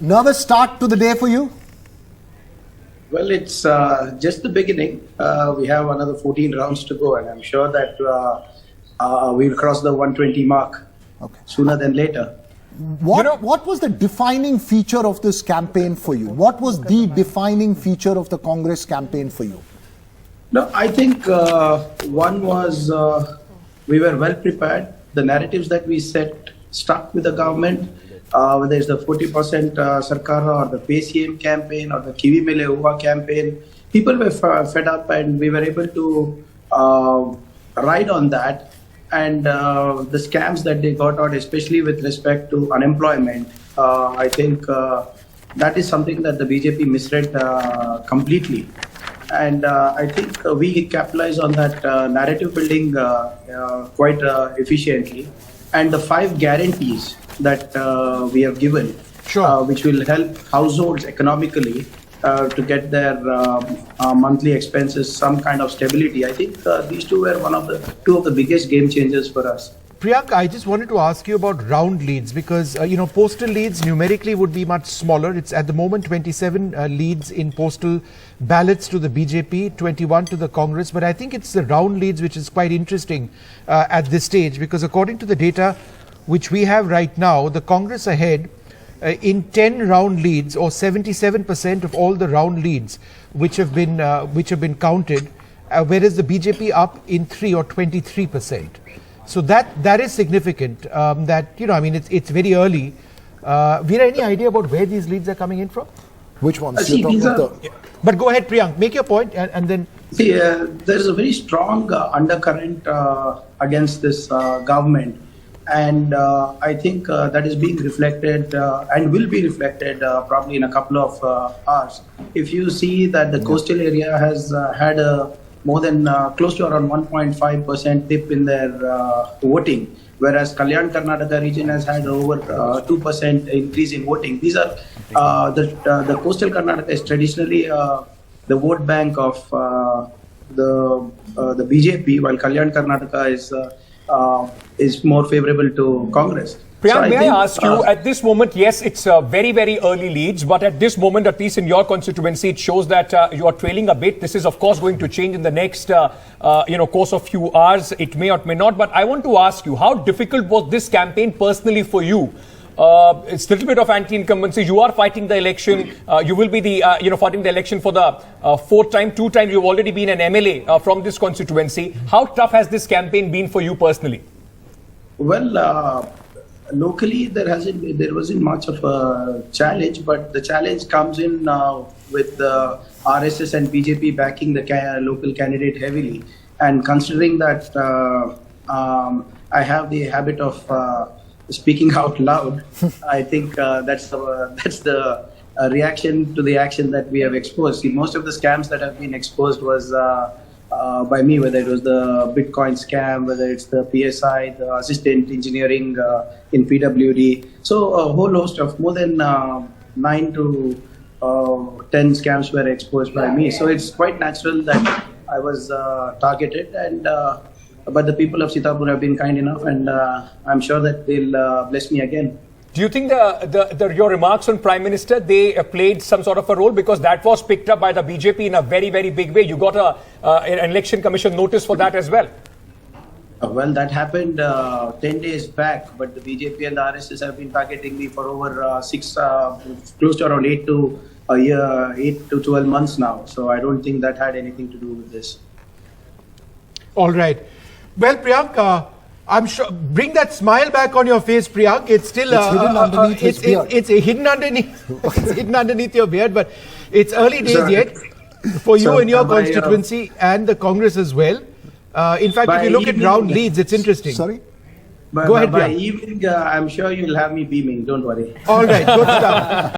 Nervous start to the day for you? Well, it's just the beginning. We have another 14 rounds to go, and I'm sure that we'll cross the 120 mark sooner than later. What was the defining feature of this campaign for you? What was the defining feature of the Congress campaign for you? No, I think one was we were well prepared. The narratives that we set stuck with the government, whether it's the 40% Sarkar or the PCM campaign or the Kivi Mele Uva campaign. People were fed up, and we were able to ride on that. And the scams that they got out, especially with respect to unemployment, I think that is something that the BJP misread completely. And I think we capitalize on that narrative building quite efficiently. And the 5 guarantees that we have given, which will help households economically to get their monthly expenses some kind of stability. I think these two were two of the biggest game changers for us. Priyank, I just wanted to ask you about round leads because, postal leads numerically would be much smaller. It's at the moment 27 leads in postal ballots to the BJP, 21 to the Congress. But I think it's the round leads which is quite interesting at this stage because according to the data which we have right now, the Congress ahead in 10 round leads or 77% of all the round leads which have been counted, whereas the BJP up in 3 or 23%. So that is significant. It's very early. Veera, any idea about where these leads are coming in from? Which ones? But go ahead, Priyank, make your point and then. See, there is a very strong undercurrent against this government. And I think that is being reflected and will be reflected probably in a couple of hours. If you see that the coastal area has had more than close to around 1.5% dip in their voting, whereas Kalyan Karnataka region has had over 2% increase in voting. These are the coastal Karnataka is traditionally the vote bank of the BJP, while Kalyan Karnataka is more favorable to Congress. Priyank, may I ask you, at this moment, yes, it's very, very early leads, but at this moment, at least in your constituency, it shows that you are trailing a bit. This is, of course, going to change in the next, course of few hours. It may or may not, but I want to ask you, how difficult was this campaign personally for you? It's a little bit of anti-incumbency. You are fighting the election. You will be fighting the election for the 4th time. 2 times you've already been an MLA from this constituency. How tough has this campaign been for you personally? Well, locally, there wasn't much of a challenge, but the challenge comes in with the RSS and BJP backing the local candidate heavily. And considering that I have the habit of speaking out loud, I think that's the reaction to the action that we have exposed. See, most of the scams that have been exposed was by me, whether it was the Bitcoin scam, whether it's the PSI, the assistant engineering in PWD. So a whole host of more than 9 to 10 scams were exposed by me. So it's quite natural that I was targeted, and but the people of Sitapur have been kind enough, and I'm sure that they'll bless me again. Do you think your remarks on Prime Minister, they played some sort of a role? Because that was picked up by the BJP in a very, very big way. You got an election commission notice for that as well. Well, that happened 10 days back, but the BJP and the RSS have been targeting me for over close to around 8 to 12 months now. So I don't think that had anything to do with this. All right. Well, Priyank, I'm sure. Bring that smile back on your face, Priyank. It's still hidden underneath his beard. It's hidden underneath. It's hidden underneath your beard, but it's early days yet for you and your constituency and the Congress as well. In fact, if you look at round leads, it's interesting. Sorry? Go ahead, by evening, I'm sure you'll have me beaming. Don't worry. All right. Good stuff.